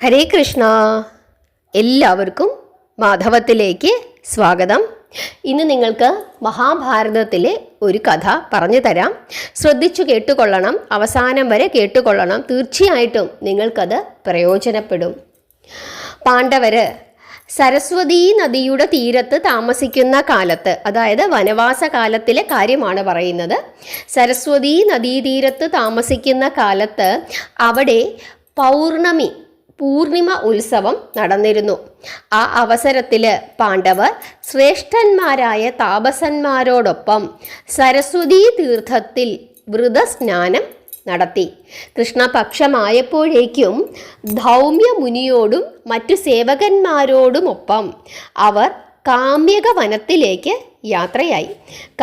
ഹരേ കൃഷ്ണ. എല്ലാവർക്കും മാധവത്തിലേക്ക് സ്വാഗതം. ഇന്ന് നിങ്ങൾക്ക് മഹാഭാരതത്തിലെ ഒരു കഥ പറഞ്ഞു തരാം. ശ്രദ്ധിച്ചു കേട്ടുകൊള്ളണം, അവസാനം വരെ കേട്ടുകൊള്ളണം. തീർച്ചയായിട്ടും നിങ്ങൾക്കത് പ്രയോജനപ്പെടും. പാണ്ഡവര് സരസ്വതീ നദിയുടെ തീരത്ത് താമസിക്കുന്ന കാലത്ത്, അതായത് വനവാസ കാലത്തിലെ കാര്യമാണ് പറയുന്നത്. സരസ്വതീ നദീതീരത്ത് താമസിക്കുന്ന കാലത്ത് അവിടെ പൂർണിമ ഉത്സവം നടന്നിരുന്നു. ആ അവസരത്തിൽ പാണ്ഡവർ ശ്രേഷ്ഠന്മാരായ താപസന്മാരോടൊപ്പം സരസ്വതീ തീർത്ഥത്തിൽ വ്രതസ്നാനം നടത്തി. കൃഷ്ണപക്ഷമായപ്പോഴേക്കും ധൗമ്യ മുനിയോടും മറ്റു സേവകന്മാരോടുമൊപ്പം അവർ കാമ്യക വനത്തിലേക്ക് യാത്രയായി.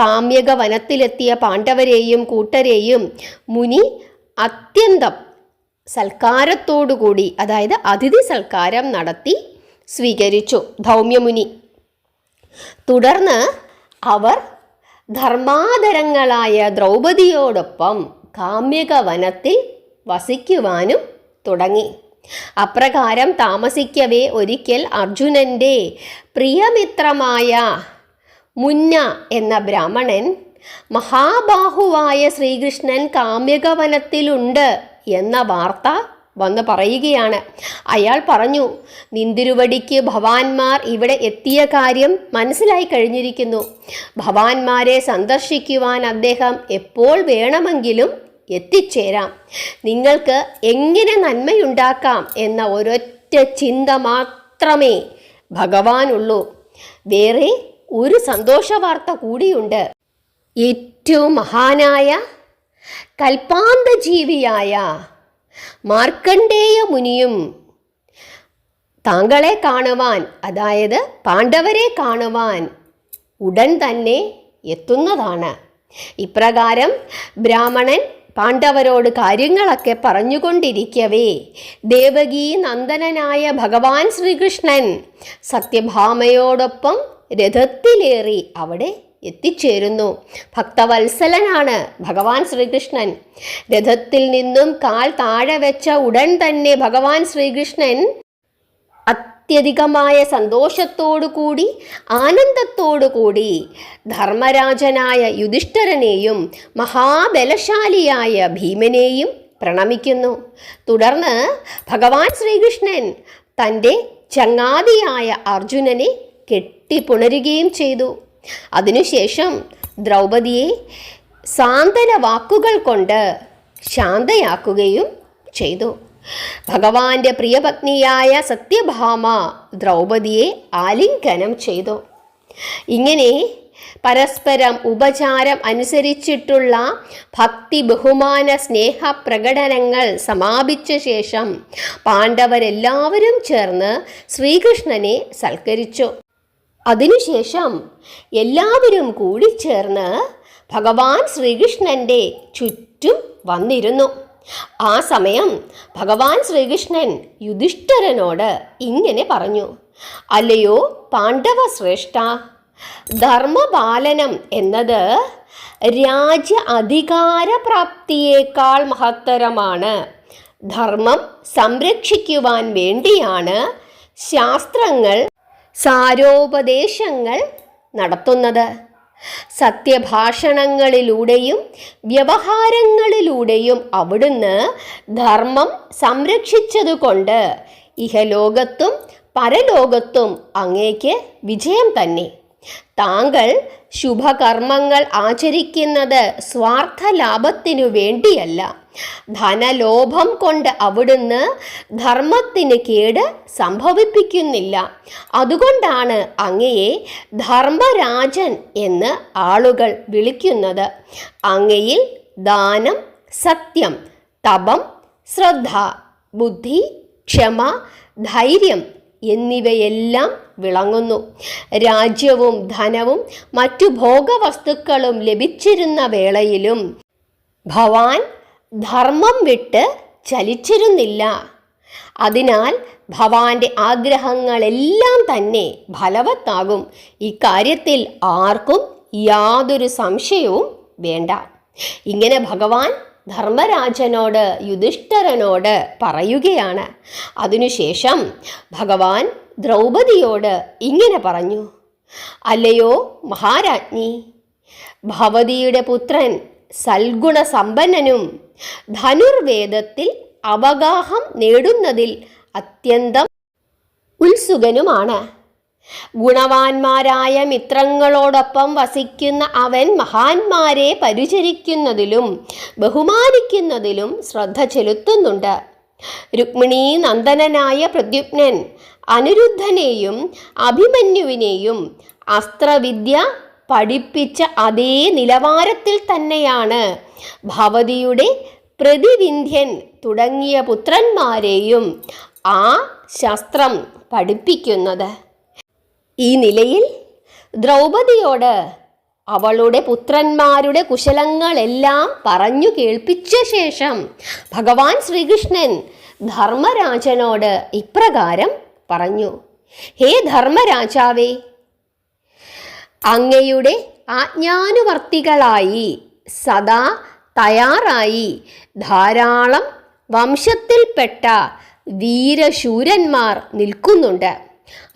കാമ്യക വനത്തിലെത്തിയ പാണ്ഡവരെയും കൂട്ടരെയും മുനി അത്യന്തം സൽക്കാരത്തോടുകൂടി, അതായത് അതിഥി സൽക്കാരം നടത്തി സ്വീകരിച്ചു ധൗമ്യമുനി. തുടർന്ന് അവർ ധർമാധരങ്ങളായ ദ്രൗപദിയോടൊപ്പം കാമ്യക വനത്തിൽ വസിക്കുവാനും തുടങ്ങി. അപ്രകാരം താമസിക്കവേ ഒരിക്കൽ അർജുനൻ്റെ പ്രിയമിത്രമായ മുന്ന എന്ന ബ്രാഹ്മണൻ മഹാബാഹുവായ ശ്രീകൃഷ്ണൻ കാമ്യകവനത്തിലുണ്ട് എന്ന വാർത്ത വന്ന് പറയുകയാണ്. അയാൾ പറഞ്ഞു, നിന്തിരുവടിക്ക് ഭവാന്മാർ ഇവിടെ എത്തിയ കാര്യം മനസ്സിലായി കഴിഞ്ഞിരിക്കുന്നു. ഭവാന്മാരെ സന്ദർശിക്കുവാൻ അദ്ദേഹം എപ്പോൾ വേണമെങ്കിലും എത്തിച്ചേരാം. നിങ്ങൾക്ക് എങ്ങനെ നന്മയുണ്ടാക്കാം എന്ന ഒരൊറ്റ ചിന്ത മാത്രമേ ഭഗവാനുള്ളൂ. വേറെ ഒരു സന്തോഷവാർത്ത കൂടിയുണ്ട്. ഏറ്റവും മഹാനായ കൽപ്പാന്തജീവിയായ മാർക്കണ്ഡേയ മുനിയും താങ്കളെ കാണുവാൻ, അതായത് പാണ്ഡവരെ കാണുവാൻ ഉടൻ തന്നെ എത്തുന്നതാണ്. ഇപ്രകാരം ബ്രാഹ്മണൻ പാണ്ഡവരോട് കാര്യങ്ങളൊക്കെ പറഞ്ഞുകൊണ്ടിരിക്കവേ ദേവകീ നന്ദനനായ ഭഗവാൻ ശ്രീകൃഷ്ണൻ സത്യഭാമയോടൊപ്പം രഥത്തിലേറി അവിടെ എത്തിച്ചേരുന്നു. ഭക്തവത്സലനാണ് ഭഗവാൻ ശ്രീകൃഷ്ണൻ. രഥത്തിൽ നിന്നും കാൽ താഴെ വെച്ച ഉടൻ തന്നെ ഭഗവാൻ ശ്രീകൃഷ്ണൻ അത്യധികമായ സന്തോഷത്തോടുകൂടി ആനന്ദത്തോടുകൂടി ധർമ്മരാജനായ യുധിഷ്ഠിരനെയും മഹാബലശാലിയായ ഭീമനെയും പ്രണമിക്കുന്നു. തുടർന്ന് ഭഗവാൻ ശ്രീകൃഷ്ണൻ തൻ്റെ ചങ്ങാതിയായ അർജുനനെ കെട്ടിപ്പുണരുകയും ചെയ്തു. അതിനുശേഷം ദ്രൗപദിയെ സാന്ത്വന വാക്കുകൾ കൊണ്ട് ശാന്തയാക്കുകയും ചെയ്തു. ഭഗവാന്റെ പ്രിയപത്നിയായ സത്യഭാമ ദ്രൗപദിയെ ആലിംഗനം ചെയ്തു. ഇങ്ങനെ പരസ്പരം ഉപചാരം അനുസരിച്ചിട്ടുള്ള ഭക്തി ബഹുമാന സ്നേഹ പ്രകടനങ്ങൾ സമാപിച്ച ശേഷം പാണ്ഡവരെല്ലാവരും ചേർന്ന് ശ്രീകൃഷ്ണനെ സൽക്കരിച്ചു. അതിനുശേഷം എല്ലാവരും കൂടിച്ചേർന്ന് ഭഗവാൻ ശ്രീകൃഷ്ണൻ്റെ ചുറ്റും വന്നിരുന്നു. ആ സമയം ഭഗവാൻ ശ്രീകൃഷ്ണൻ യുധിഷ്ഠിരനോട് ഇങ്ങനെ പറഞ്ഞു, അല്ലയോ പാണ്ഡവ ശ്രേഷ്ഠ, ധർമ്മപാലനം എന്നത് രാജ്യ അധികാരപ്രാപ്തിയേക്കാൾ മഹത്തരമാണ്. ധർമ്മം സംരക്ഷിക്കുവാൻ വേണ്ടിയാണ് ശാസ്ത്രങ്ങൾ സാരോപദേശങ്ങൾ നടത്തുന്നത്. സത്യഭാഷണങ്ങളിലൂടെയും വ്യവഹാരങ്ങളിലൂടെയും അവിടുന്ന് ധർമ്മം സംരക്ഷിച്ചതുകൊണ്ട് ഇഹലോകത്തും പരലോകത്തും അങ്ങേക്ക് വിജയം തന്നെ. താങ്കൾ ശുഭകർമ്മങ്ങൾ ആചരിക്കുന്നത് സ്വാർത്ഥ ലാഭത്തിനു വേണ്ടിയല്ല. ധനലോഭം കൊണ്ട് അവിടുന്ന് ധർമ്മത്തിന് കേട് സംഭവിപ്പിക്കുന്നില്ല. അതുകൊണ്ടാണ് അങ്ങയെ ധർമ്മരാജൻ എന്ന് ആളുകൾ വിളിക്കുന്നത്. അങ്ങയിൽ ദാനം, സത്യം, തപം, ശ്രദ്ധ, ബുദ്ധി, ക്ഷമ, ധൈര്യം എന്നിവയെല്ലാം വിളങ്ങുന്നു. രാജ്യവും ധനവും മറ്റു ഭോഗവസ്തുക്കളും ലഭിച്ചിരുന്ന വേളയിലും ഭവാൻ ധർമ്മം വിട്ട് ചലിച്ചിരുന്നില്ല. അതിനാൽ ഭവാന്റെ ആഗ്രഹങ്ങളെല്ലാം തന്നെ ഫലവത്താകും. ഇക്കാര്യത്തിൽ ആർക്കും യാതൊരു സംശയവും വേണ്ട. ഇങ്ങനെ ഭഗവാൻ ധർമ്മരാജനോട് യുധിഷ്ഠിരനോട് പറയുകയാണ്. അതിനുശേഷം ഭഗവാൻ ദ്രൗപദിയോട് ഇങ്ങനെ പറഞ്ഞു: അല്ലയോ മഹാരാജ്ഞി, ഭവതിയുടെ പുത്രൻ സൽഗുണസമ്പന്നനും ധനുർവേദത്തിൽ അവഗാഹം നേടുന്നതിൽ അത്യന്തം ഉത്സുകനുമാണ്. ഗുണവാന്മാരായ മിത്രങ്ങളോടൊപ്പം വസിക്കുന്ന അവൻ മഹാന്മാരെ പരിചരിക്കുന്നതിലും ബഹുമാനിക്കുന്നതിലും ശ്രദ്ധ ചെലുത്തുന്നുണ്ട്. രുക്മിണീ നന്ദനനായ പ്രദ്യുമ്നൻ അനിരുദ്ധനെയും അഭിമന്യുവിനെയും അസ്ത്രവിദ്യ പഠിപ്പിച്ച അതേ നിലവാരത്തിൽ തന്നെയാണ് ഭവതിയുടെ പ്രതിവിന്ധ്യൻ തുടങ്ങിയ പുത്രന്മാരെയും ആ ശാസ്ത്രം പഠിപ്പിക്കുന്നത്. ഈ നിലയിൽ ദ്രൗപദിയോട് അവളുടെ പുത്രന്മാരുടെ കുശലങ്ങളെല്ലാം പറഞ്ഞു കേൾപ്പിച്ച ശേഷം ഭഗവാൻ ശ്രീകൃഷ്ണൻ ധർമ്മരാജനോട് ഇപ്രകാരം പറഞ്ഞു: ഹേ ധർമ്മരാജാവേ, അങ്ങയുടെ ആജ്ഞാനുവർത്തികളായി സദാ തയ്യാറായി ധാരാളം വംശത്തിൽപ്പെട്ട വീരശൂരന്മാർ നിൽക്കുന്നുണ്ട്.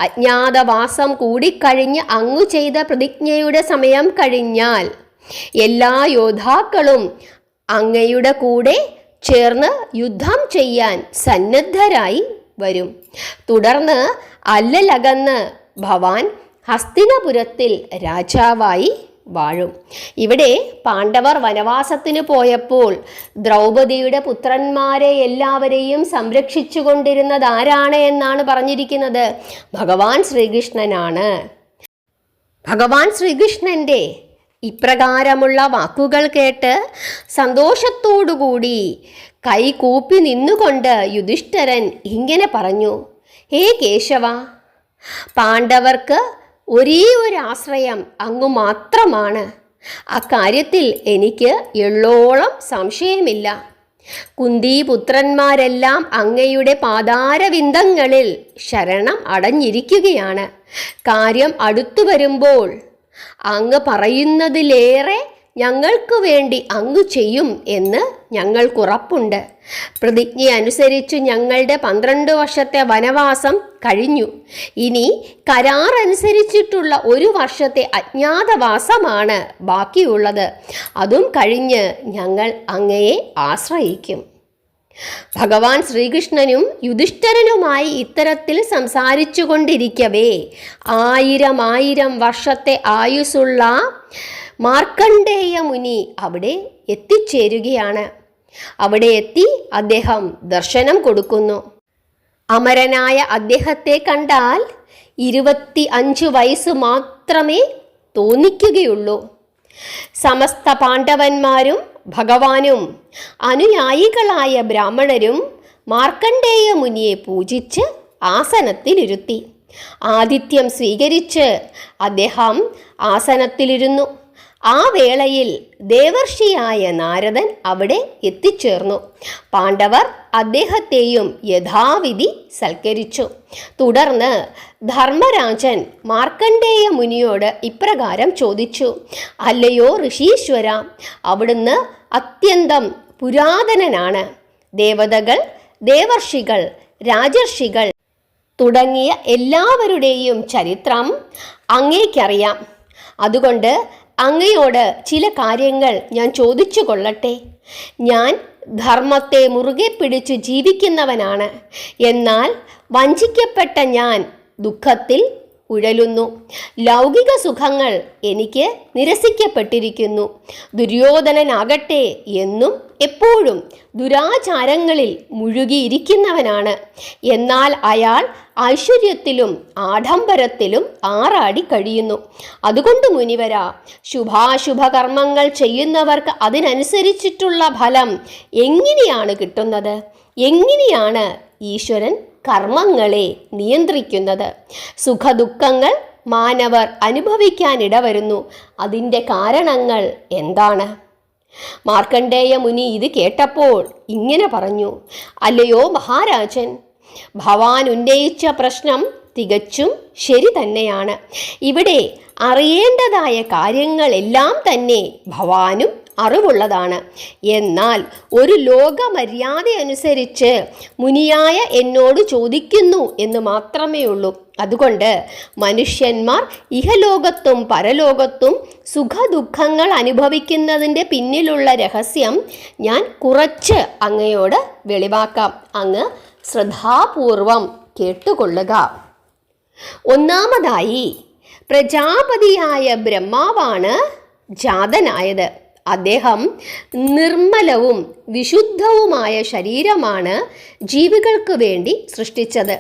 അജ്ഞാതവാസം കൂടിക്കഴിഞ്ഞ് അങ്ങു ചെയ്ത പ്രതിജ്ഞയുടെ സമയം കഴിഞ്ഞാൽ എല്ലാ യോദ്ധാക്കളും അങ്ങയുടെ കൂടെ ചേർന്ന് യുദ്ധം ചെയ്യാൻ സന്നദ്ധരായി വരും. തുടർന്ന് അല്ലലകന്ന് ഭവാൻ ഹസ്തിനപുരത്തിൽ രാജാവായി വാഴും. ഇവിടെ പാണ്ഡവർ വനവാസത്തിന് പോയപ്പോൾ ദ്രൗപദിയുടെ പുത്രന്മാരെ എല്ലാവരെയും സംരക്ഷിച്ചു കൊണ്ടിരുന്നത് ആരാണ് എന്നാണ് പറഞ്ഞിരിക്കുന്നത്? ഭഗവാൻ ശ്രീകൃഷ്ണനാണ്. ഭഗവാൻ ശ്രീകൃഷ്ണൻ്റെ ഇപ്രകാരമുള്ള വാക്കുകൾ കേട്ട് സന്തോഷത്തോടുകൂടി കൈകൂപ്പി നിന്നുകൊണ്ട് യുധിഷ്ഠിരൻ ഇങ്ങനെ പറഞ്ഞു: ഹേ കേശവ, പാണ്ഡവർക്ക് ഒരേ ഒരു ആശ്രയം അങ്ങു മാത്രമാണ്. അക്കാര്യത്തിൽ എനിക്ക് എള്ളോളം സംശയമില്ല. കുന്തിപുത്രന്മാരെല്ലാം അങ്ങയുടെ പാതാരവിന്ദങ്ങളിൽ ശരണം അടഞ്ഞിരിക്കുകയാണ്. കാര്യം അടുത്തു വരുമ്പോൾ അങ്ങ് പറയുന്നതിലേറെ ഞങ്ങൾക്ക് വേണ്ടി അങ്ങ് ചെയ്യും എന്ന് ഞങ്ങൾക്കുറപ്പുണ്ട്. പ്രതിജ്ഞ അനുസരിച്ച് ഞങ്ങളുടെ 12 വർഷത്തെ വനവാസം കഴിഞ്ഞു. ഇനി കരാർ അനുസരിച്ചിട്ടുള്ള 1 വർഷത്തെ അജ്ഞാതവാസമാണ് ബാക്കിയുള്ളത്. അതും കഴിഞ്ഞ് ഞങ്ങൾ അങ്ങയെ ആശ്രയിക്കും. ഭഗവാൻ ശ്രീകൃഷ്ണനും യുധിഷ്ഠിരനുമായി ഇത്തരത്തിൽ സംസാരിച്ചു കൊണ്ടിരിക്കവേ 1000 വർഷത്തെ ആയുസ്സുള്ള മാർക്കണ്ഡേയ മുനി അവിടെ എത്തിച്ചേരുകയാണ്. അവിടെ എത്തി അദ്ദേഹം ദർശനം കൊടുക്കുന്നു. അമരനായ അദ്ദേഹത്തെ കണ്ടാൽ 25 വയസ്സ് മാത്രമേ തോന്നിക്കുകയുള്ളൂ. സമസ്ത പാണ്ഡവന്മാരും ഭഗവാനും അനുയായികളായ ബ്രാഹ്മണരും മാർക്കണ്ഡേയ മുനിയെ പൂജിച്ച് ആസനത്തിലിരുത്തി. ആതിഥ്യം സ്വീകരിച്ച് അദ്ദേഹം ആസനത്തിലിരുന്നു. ആ വേളയിൽ ദേവർഷിയായ നാരദൻ അവിടെ എത്തിച്ചേർന്നു. പാണ്ഡവർ അദ്ദേഹത്തെയും യഥാവിധി സൽക്കരിച്ചു. തുടർന്ന് ധർമ്മരാജൻ മാർക്കണ്ഡേയ മുനിയോട് ഇപ്രകാരം ചോദിച്ചു: അല്ലയോ ഋഷീശ്വര, അവിടുന്ന് അത്യന്തം പുരാതനനാണ്. ദേവതകൾ, ദേവർഷികൾ, രാജർഷികൾ തുടങ്ങിയ എല്ലാവരുടെയും ചരിത്രം അങ്ങേക്കറിയാം. അതുകൊണ്ട് അങ്ങയോട് ചില കാര്യങ്ങൾ ഞാൻ ചോദിച്ചു കൊള്ളട്ടെ. ഞാൻ ധർമ്മത്തെ മുറുകെ പിടിച്ചു ജീവിക്കുന്നവനാണ്. എന്നാൽ വഞ്ചിക്കപ്പെട്ട ഞാൻ ദുഃഖത്തിൽ ഉഴലുന്നു. ലൗകിക സുഖങ്ങൾ എനിക്ക് നിരസിക്കപ്പെട്ടിരിക്കുന്നു. ദുര്യോധനനാകട്ടെ എന്നും എപ്പോഴും ദുരാചാരങ്ങളിൽ മുഴുകിയിരിക്കുന്നവനാണ്. എന്നാൽ അയാൾ ഐശ്വര്യത്തിലും ആഡംബരത്തിലും ആറാടി കഴിയുന്നു. അതുകൊണ്ട് മുനിവര, ശുഭാശുഭ കർമ്മങ്ങൾ ചെയ്യുന്നവർക്ക് അതിനനുസരിച്ചിട്ടുള്ള ഫലം എങ്ങനെയാണ് കിട്ടുന്നത്? എങ്ങനെയാണ് ഈശ്വരൻ കർമ്മങ്ങളെ നിയന്ത്രിക്കുന്നത്? സുഖദുഃഖങ്ങൾ മാനവർ അനുഭവിക്കാനിടവരുന്നു. അതിൻ്റെ കാരണങ്ങൾ എന്താണ്? മാർക്കണ്ഡേയ മുനി ഇത് കേട്ടപ്പോൾ ഇങ്ങനെ പറഞ്ഞു: അല്ലയോ മഹാരാജൻ, ഭവാൻ ഉന്നയിച്ച പ്രശ്നം തികച്ചും ശരി തന്നെയാണ്. ഇവിടെ അറിയേണ്ടതായ കാര്യങ്ങളെല്ലാം തന്നെ ഭവാനും അറിവുള്ളതാണ്. എന്നാൽ ഒരു ലോകമര്യാദ അനുസരിച്ച് മുനിയായ എന്നോട് ചോദിക്കുന്നു എന്ന് മാത്രമേ ഉള്ളൂ. അതുകൊണ്ട് മനുഷ്യന്മാർ ഇഹലോകത്തും പരലോകത്തും സുഖദുഃഖങ്ങൾ അനുഭവിക്കുന്നതിൻ്റെ പിന്നിലുള്ള രഹസ്യം ഞാൻ കുറച്ച് അങ്ങയോട് വെളിവാക്കാം. അങ്ങ് ശ്രദ്ധാപൂർവം കേട്ടുകൊള്ളുക. ഒന്നാമതായി, പ്രജാപതിയായ ബ്രഹ്മാവാണ് ജാതനായത്. അദ്ദേഹം നിർമ്മലവും വിശുദ്ധവുമായ ശരീരമാണ് ജീവികൾക്ക് വേണ്ടി സൃഷ്ടിച്ചത്.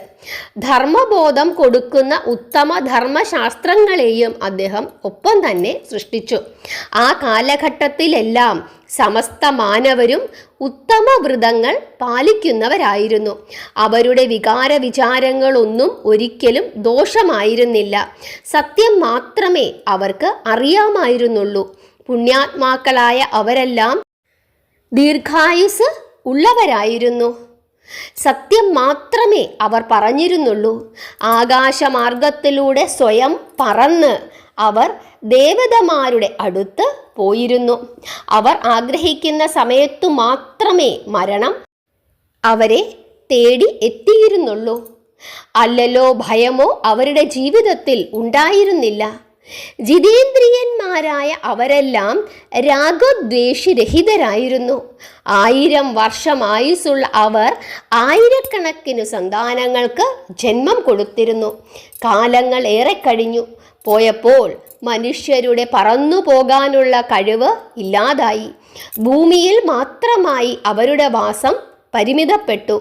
ധർമ്മബോധം കൊടുക്കുന്ന ഉത്തമ ധർമ്മശാസ്ത്രങ്ങളെയും അദ്ദേഹം ഒപ്പം തന്നെ സൃഷ്ടിച്ചു. ആ കാലഘട്ടത്തിലെല്ലാം സമസ്ത മാനവരും ഉത്തമ വ്രതങ്ങൾ പാലിക്കുന്നവരായിരുന്നു. അവരുടെ വികാര വിചാരങ്ങളൊന്നും ഒരിക്കലും ദോഷമായിരുന്നില്ല. സത്യം മാത്രമേ അവർക്ക് അറിയാമായിരുന്നുള്ളൂ. പുണ്യാത്മാക്കളായ അവരെല്ലാം ദീർഘായുസ് ഉള്ളവരായിരുന്നു. സത്യം മാത്രമേ അവർ പറഞ്ഞിരുന്നുള്ളൂ. ആകാശമാർഗത്തിലൂടെ സ്വയം പറന്ന് അവർ ദേവതമാരുടെ അടുത്ത് പോയിരുന്നു. അവർ ആഗ്രഹിക്കുന്ന സമയത്തു മാത്രമേ മരണം അവരെ തേടി എത്തിയിരുന്നുള്ളൂ. അല്ലലോ ഭയമോ അവരുടെ ജീവിതത്തിൽ ഉണ്ടായിരുന്നില്ല. ജിതേന്ദ്രിയന്മാരായ അവരെല്ലാം രാഗദ്വേഷിരഹിതരായിരുന്നു. 1000 വർഷം ആയുസ്സുള്ള അവർ ആയിരക്കണക്കിന് സന്താനങ്ങൾക്ക് ജന്മം കൊടുത്തിരുന്നു. കാലങ്ങൾ ഏറെ കഴിഞ്ഞു പോയപ്പോൾ മനുഷ്യരുടെ പറന്നു പോകാനുള്ള കഴിവ് ഇല്ലാതായി. ഭൂമിയിൽ മാത്രമായി അവരുടെ വാസം പരിമിതപ്പെട്ടു.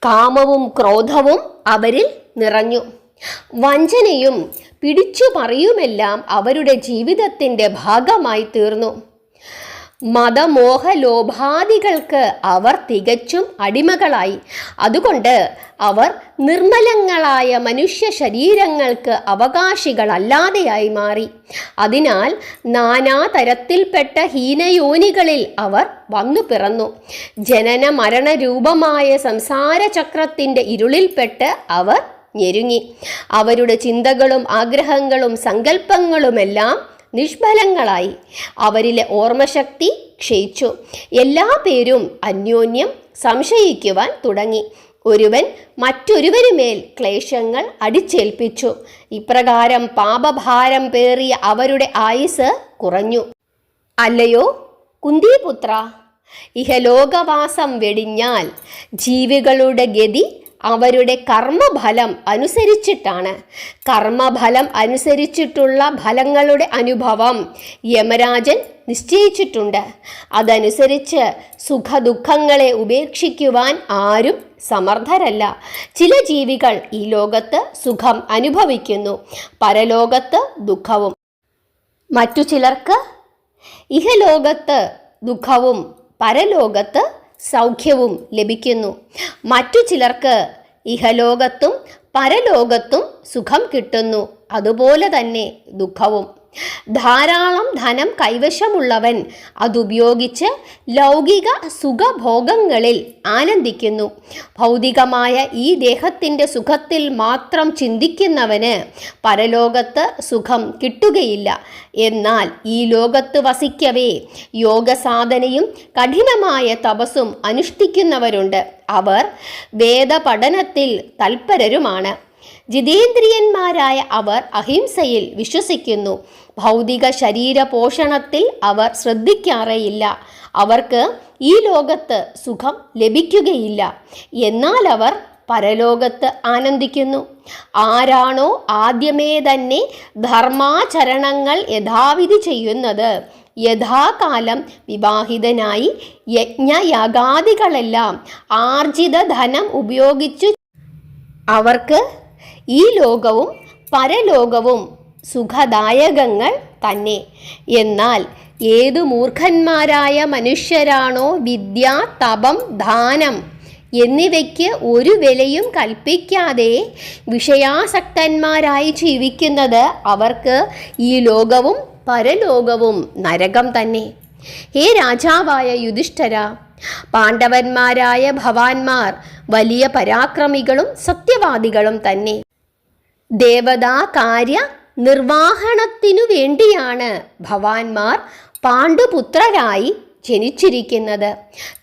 കാമവും ക്രോധവും അവരിൽ നിറഞ്ഞു. വഞ്ചനയും പിടിച്ചു പറയുമെല്ലാം അവരുടെ ജീവിതത്തിൻ്റെ ഭാഗമായി തീർന്നു. മതമോഹലോഭാദികൾക്ക് അവർ തികച്ചും അടിമകളായി. അതുകൊണ്ട് അവർ നിർമ്മലങ്ങളായ മനുഷ്യ ശരീരങ്ങൾക്ക് അവകാശികളല്ലാതെയായി മാറി. അതിനാൽ നാനാതരത്തിൽപ്പെട്ട ഹീനയോനികളിൽ അവർ വന്നു പിറന്നു. ജനന മരണ രൂപമായ സംസാരചക്രത്തിൻ്റെ ഇരുളിൽപ്പെട്ട് അവർ ഞെരുങ്ങി. അവരുടെ ചിന്തകളും ആഗ്രഹങ്ങളും സങ്കല്പങ്ങളുമെല്ലാം നിഷ്ഫലങ്ങളായി. അവരിലെ ഓർമ്മശക്തി ക്ഷയിച്ചു. എല്ലാ പേരും അന്യോന്യം സംശയിക്കുവാൻ തുടങ്ങി. ഒരുവൻ മറ്റൊരുവനുമേൽ ക്ലേശങ്ങൾ അടിച്ചേൽപ്പിച്ചു. ഇപ്രകാരം പാപഭാരം പേറിയ അവരുടെ ആയുസ് കുറഞ്ഞു. അല്ലയോ കുന്തിപുത്ര, ഇഹലോകവാസം വെടിഞ്ഞാൽ ജീവികളുടെ ഗതി അവരുടെ കർമ്മഫലം അനുസരിച്ചിട്ടാണ്. കർമ്മഫലം അനുസരിച്ചിട്ടുള്ള ഫലങ്ങളുടെ അനുഭവം യമരാജൻ നിശ്ചയിച്ചിട്ടുണ്ട്. അതനുസരിച്ച് സുഖദുഃഖങ്ങളെ ഉപേക്ഷിക്കുവാൻ ആരും സമർത്ഥരല്ല. ചില ജീവികൾ ഈ ലോകത്ത് സുഖം അനുഭവിക്കുന്നു, പരലോകത്ത് ദുഃഖവും. മറ്റു ചിലർക്ക് ഇഹലോകത്ത് ദുഃഖവും പരലോകത്ത് സൗഖ്യവും ലഭിക്കുന്നു. മറ്റു ചിലർക്ക് ഇഹലോകത്തും പരലോകത്തും സുഖം കിട്ടുന്നു, അതുപോലെ തന്നെ ദുഃഖവും. ധാരാളം ധനം കൈവശമുള്ളവൻ അതുപയോഗിച്ച് ലൗകിക സുഖഭോഗങ്ങളിൽ ആനന്ദിക്കുന്നു. ഭൗതികമായ ഈ ദേഹത്തിൻ്റെ സുഖത്തിൽ മാത്രം ചിന്തിക്കുന്നവന് പരലോകത്ത് സുഖം കിട്ടുകയില്ല. എന്നാൽ ഈ ലോകത്ത് വസിക്കവേ യോഗസാധനയും കഠിനമായ തപസ്സും അനുഷ്ഠിക്കുന്നവരുണ്ട്. അവർ വേദപഠനത്തിൽ തൽപരരുമാണ്. ജിതേന്ദ്രിയന്മാരായ അവർ അഹിംസയിൽ വിശ്വസിക്കുന്നു. ഭൗതിക ശരീര പോഷണത്തിൽ അവർ ശ്രദ്ധിക്കാറേയില്ല. അവർക്ക് ഈ ലോകത്ത് സുഖം ലഭിക്കുകയില്ല. എന്നാൽ അവർ പരലോകത്ത് ആനന്ദിക്കുന്നു. ആരാണോ ആദ്യമേ തന്നെ ധർമാചരണങ്ങൾ യഥാവിധി ചെയ്യുന്നത്, യഥാകാലം വിവാഹിതനായി യജ്ഞയാഗാദികളെല്ലാം ആർജിത ധനം ഉപയോഗിച്ചു അവർക്ക് ഈ ലോകവും പരലോകവും സുഖദായകങ്ങൾ തന്നെ. എന്നാൽ ഏതു മൂർഖന്മാരായ മനുഷ്യരാണോ വിദ്യ, തപം, ദാനം എന്നിവയ്ക്ക് ഒരു വിലയും കൽപ്പിക്കാതെ വിഷയാസക്തന്മാരായി ജീവിക്കുന്നത്, അവർക്ക് ഈ ലോകവും പരലോകവും നരകം തന്നെ. ഹേ രാജാവായ യുധിഷ്ഠിര, പാണ്ഡവന്മാരായ ഭവാന്മാർ വലിയ പരാക്രമികളും സത്യവാദികളും തന്നെ. ദേവതാ കാര്യ നിർവാഹണത്തിനു വേണ്ടിയാണ് ഭവാന്മാർ പാണ്ഡുപുത്രരായി ജനിച്ചിരിക്കുന്നത്.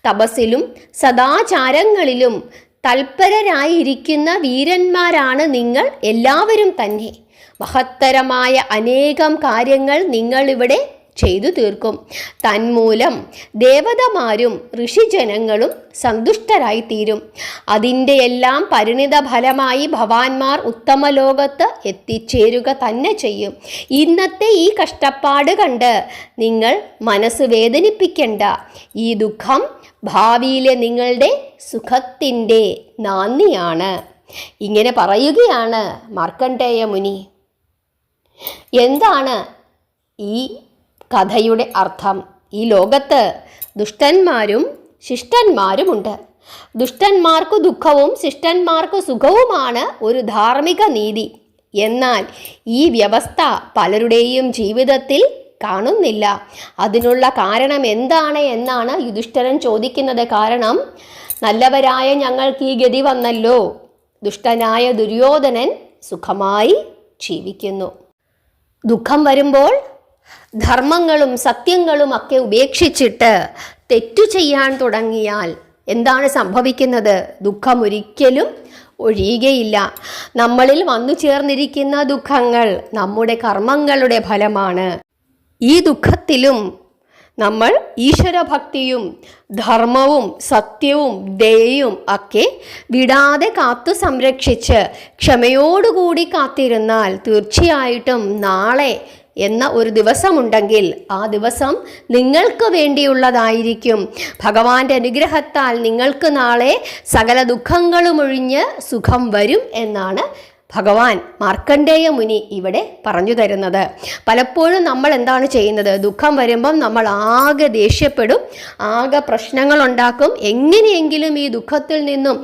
തപസ്സിലും സദാചാരങ്ങളിലും തൽപരരായിരിക്കുന്ന വീരന്മാരാണ് നിങ്ങൾ എല്ലാവരും തന്നെ. മഹത്തരമായ അനേകം കാര്യങ്ങൾ നിങ്ങളിവിടെ ചെയ്തു തീർക്കും. തന്മൂലം ദേവതമാരും ഋഷിജനങ്ങളും സന്തുഷ്ടരായി തീരും. അതിൻ്റെ എല്ലാം പരിണിത ഫലമായി ഭവാന്മാർ ഉത്തമ ലോകത്ത് എത്തിച്ചേരുക തന്നെ ചെയ്യും. ഇന്നത്തെ ഈ കഷ്ടപ്പാട് കണ്ട് നിങ്ങൾ മനസ്സ് വേദനിപ്പിക്കേണ്ട. ഈ ദുഃഖം ഭാവിയിലെ നിങ്ങളുടെ സുഖത്തിൻ്റെ നാന്ദിയാണ്. ഇങ്ങനെ പറയുകയാണ് മാർക്കണ്ഡേയ മുനി. എന്താണ് ഈ കഥയുടെ അർത്ഥം? ഈ ലോകത്ത് ദുഷ്ടന്മാരും ശിഷ്ടന്മാരുമുണ്ട്. ദുഷ്ടന്മാർക്ക് ദുഃഖവും ശിഷ്ടന്മാർക്ക് സുഖവുമാണ് ഒരു ധാർമ്മിക നീതി. എന്നാൽ ഈ വ്യവസ്ഥ പലരുടെയും ജീവിതത്തിൽ കാണുന്നില്ല. അതിനുള്ള കാരണം എന്താണ് എന്നാണ് യുധിഷ്ഠിരൻ ചോദിക്കുന്നത്. കാരണം നല്ലവരായ ഞങ്ങൾക്ക് ഈ ഗതി വന്നല്ലോ. ദുഷ്ടനായ ദുര്യോധനൻ സുഖമായി ജീവിക്കുന്നു. ദുഃഖം വരുമ്പോൾ ധർമ്മങ്ങളും സത്യങ്ങളും ഒക്കെ ഉപേക്ഷിച്ചിട്ട് തെറ്റു ചെയ്യാൻ തുടങ്ങിയാൽ എന്താണ് സംഭവിക്കുന്നത്? ദുഃഖം ഒരിക്കലും ഒഴിയുകയില്ല. നമ്മളിൽ വന്നു ചേർന്നിരിക്കുന്ന ദുഃഖങ്ങൾ നമ്മുടെ കർമ്മങ്ങളുടെ ഫലമാണ്. ഈ ദുഃഖത്തിലും നമ്മൾ ഈശ്വരഭക്തിയും ധർമ്മവും സത്യവും ദയയും ഒക്കെ വിടാതെ കാത്തു സംരക്ഷിച്ച് ക്ഷമയോടുകൂടി കാത്തിരുന്നാൽ തീർച്ചയായിട്ടും നാളെ എന്ന ഒരു ദിവസമുണ്ടെങ്കിൽ ആ ദിവസം നിങ്ങൾക്ക് വേണ്ടിയുള്ളതായിരിക്കും. ഭഗവാന്റെ അനുഗ്രഹത്താൽ നിങ്ങൾക്ക് നാളെ സകല ദുഃഖങ്ങളും ഒഴിഞ്ഞ് സുഖം വരും എന്നാണ് ഭഗവാൻ മാർക്കണ്ഡേയ മുനി ഇവിടെ പറഞ്ഞു തരുന്നത്. പലപ്പോഴും നമ്മൾ എന്താണ് ചെയ്യുന്നത്? ദുഃഖം വരുമ്പം നമ്മൾ ആകെ ദേഷ്യപ്പെടും, ആകെ പ്രശ്നങ്ങൾ ഉണ്ടാക്കും. എങ്ങനെയെങ്കിലും ഈ ദുഃഖത്തിൽ നിന്നും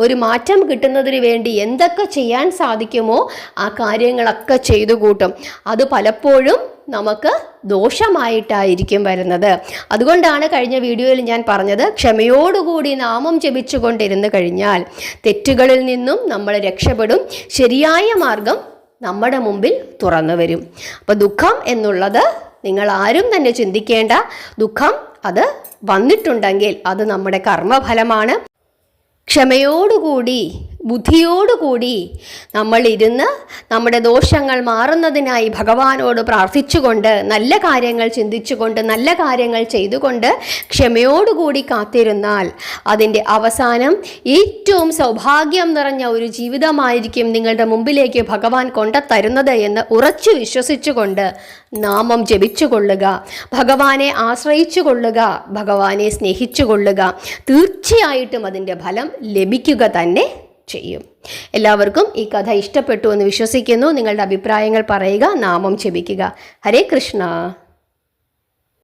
ഒരു മാറ്റം കിട്ടുന്നതിന് വേണ്ടി എന്തൊക്കെ ചെയ്യാൻ സാധിക്കുമോ ആ കാര്യങ്ങളൊക്കെ ചെയ്തു കൂട്ടും. അത് പലപ്പോഴും നമുക്ക് ദോഷമായിട്ടായിരിക്കും വരുന്നത്. അതുകൊണ്ടാണ് കഴിഞ്ഞ വീഡിയോയിൽ ഞാൻ പറഞ്ഞത്, ക്ഷമയോടുകൂടി നാമം ജപിച്ചുകൊണ്ടിരുന്നു കഴിഞ്ഞാൽ തെറ്റുകളിൽ നിന്നും നമ്മൾ രക്ഷപ്പെടും. ശരിയായ മാർഗം നമ്മുടെ മുമ്പിൽ തുറന്നു വരും. അപ്പോൾ ദുഃഖം എന്നുള്ളത് നിങ്ങൾ ആരും തന്നെ ചിന്തിക്കേണ്ട. ദുഃഖം അത് വന്നിട്ടുണ്ടെങ്കിൽ അത് നമ്മുടെ കർമ്മഫലമാണ്. ക്ഷമയോടുകൂടി ബുദ്ധിയോടുകൂടി നമ്മൾ ഇരുന്ന് നമ്മുടെ ദോഷങ്ങൾ മാറുന്നതിനായി ഭഗവാനോട് പ്രാർത്ഥിച്ചുകൊണ്ട് നല്ല കാര്യങ്ങൾ ചിന്തിച്ചുകൊണ്ട് നല്ല കാര്യങ്ങൾ ചെയ്തുകൊണ്ട് ക്ഷമയോടുകൂടി കാത്തിരുന്നാൽ അതിൻ്റെ അവസാനം ഏറ്റവും സൗഭാഗ്യം നിറഞ്ഞ ഒരു ജീവിതമായിരിക്കും നിങ്ങളുടെ മുമ്പിലേക്ക് ഭഗവാൻ കൊണ്ടുതരുന്നത് എന്ന് ഉറച്ചു വിശ്വസിച്ചുകൊണ്ട് നാമം ജപിച്ചു കൊള്ളുക, ഭഗവാനെ ആശ്രയിച്ചു കൊള്ളുക, ഭഗവാനെ സ്നേഹിച്ചു കൊള്ളുക. തീർച്ചയായിട്ടും അതിൻ്റെ ഫലം ലഭിക്കുക തന്നെ ചെയ്യും. എല്ലാവർക്കും ഈ കഥ ഇഷ്ടപ്പെട്ടു എന്ന് വിശ്വസിക്കുന്നു. നിങ്ങളുടെ അഭിപ്രായങ്ങൾ പറയുക, നാമം ജപിക്കുക. ഹരേ കൃഷ്ണ.